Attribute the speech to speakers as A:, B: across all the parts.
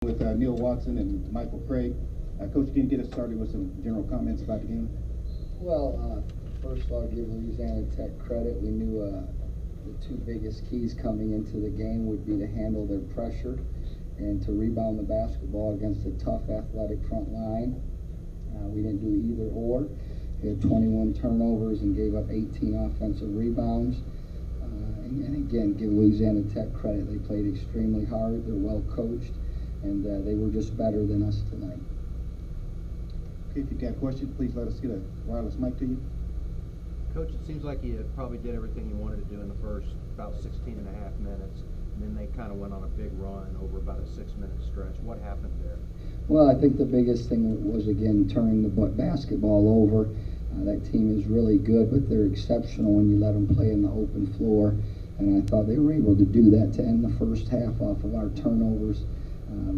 A: With Neil Watson and Michael Craig. Coach, can you get us started with some general comments about the game?
B: Well, first of all, give Louisiana Tech credit. We knew the two biggest keys coming into the game would be to handle their pressure and to rebound the basketball against a tough athletic front line. We didn't do either or. We had 21 turnovers and gave up 18 offensive rebounds. And again, give Louisiana Tech credit. They played extremely hard. They're well coached. And they were just better than us tonight.
A: Okay, if you've got questions, please let us get a wireless mic to you.
C: Coach, it seems like you probably did everything you wanted to do in the first about 16 and a half minutes, and then they kind of went on a big run over about a 6-minute stretch. What happened there?
B: Well, I think the biggest thing was, again, turning the basketball over. That team is really good, but they're exceptional when you let them play in the open floor. And I thought they were able to do that to end the first half off of our turnovers.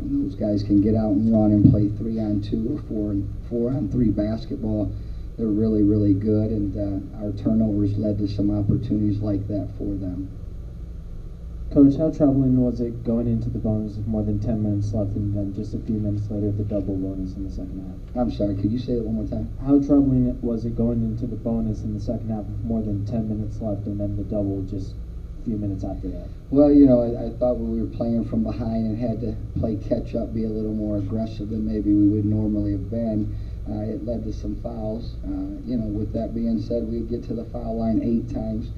B: Those guys can get out and run and play 3-on-2 or 4-on-3 basketball. They're really, really good, and our turnovers led to some opportunities like that for them.
D: Coach, how troubling was it going into the bonus with more than 10 minutes left and then just a few minutes later the double bonus in the second half?
B: I'm sorry, could you say that one more time?
D: How troubling was it going into the bonus in the second half with more than 10 minutes left and then the double just a few minutes after that?
B: Well, you know, I thought when we were playing from behind and had to play catch up, be a little more aggressive than maybe we would normally have been. It led to some fouls. You know, with that being said, we'd get to the foul line 8 times.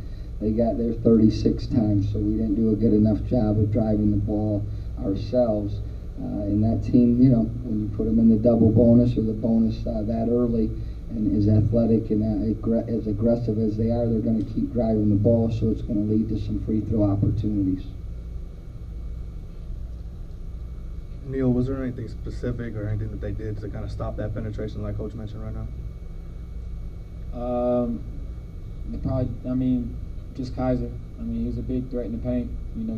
B: They got there 36 times, so we didn't do a good enough job of driving the ball ourselves. And that team, you know, when you put them in the double bonus or the bonus that early, and as athletic and as aggressive as they are, they're going to keep driving the ball, so it's going to lead to some free throw opportunities.
E: Neil, was there anything specific or anything that they did to kind of stop that penetration like Coach mentioned right now?
D: Just Kaiser. He was a big threat in the paint,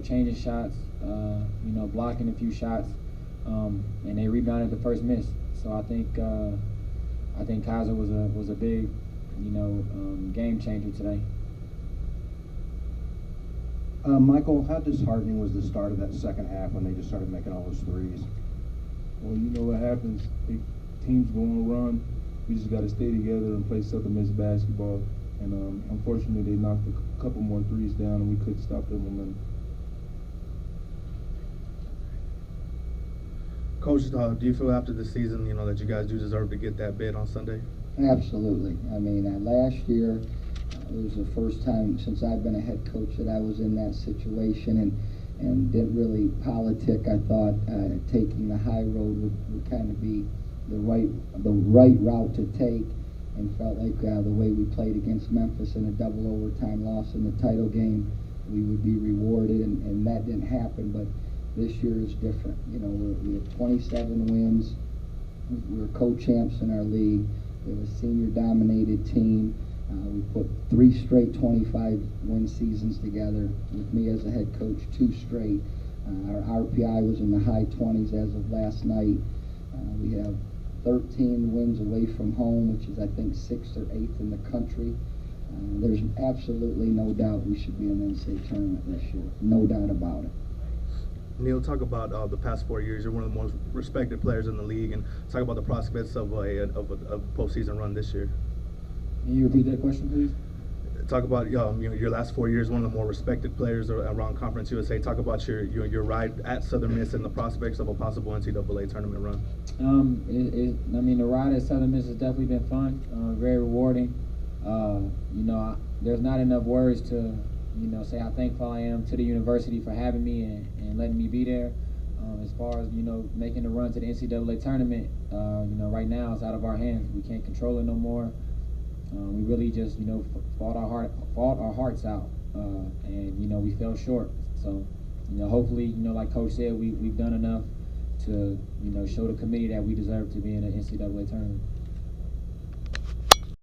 D: changing shots, blocking a few shots, and they rebounded the first miss. So I think Kaiser was a big, game changer today.
A: Michael, how disheartening was the start of that second half when they just started making all those threes?
F: Well, you know what happens. Teams go on a run. We just got to stay together and play Southern Miss basketball. And unfortunately, they knocked a couple more threes down, and we couldn't stop their momentum.
E: Coach, do you feel after the season, that you guys do deserve to get that bid on Sunday?
B: Absolutely. Last year, it was the first time since I've been a head coach that I was in that situation and didn't really politic. I thought taking the high road would kind of be the right route to take, and felt like the way we played against Memphis in a double overtime loss in the title game, we would be rewarded, and that didn't happen. But this year is different. We have 27 wins. We're co-champs in our league. We have a senior-dominated team. We put 3 straight 25-win seasons together. With me as a head coach, 2 straight. Our RPI was in the high 20s as of last night. We have 13 wins away from home, which is, I think, 6th or 8th in the country. There's absolutely no doubt we should be in the NCAA tournament this year. No doubt about it.
E: Neil, talk about the past 4 years. You're one of the most respected players in the league, and talk about the prospects of a postseason run this year.
D: Can you repeat that question, please?
E: Talk about your last 4 years, one of the more respected players around Conference USA. Talk about your ride at Southern Miss and the prospects of a possible NCAA tournament run.
D: The ride at Southern Miss has definitely been fun, very rewarding. There's not enough words to, say how thankful I am to the university for having me and letting me be there. As far as, making the run to the NCAA tournament, right now it's out of our hands. We can't control it no more. We really just, fought our hearts out, and we fell short. So, hopefully, like Coach said, we've done enough to, show the committee that we deserve to be in the NCAA tournament.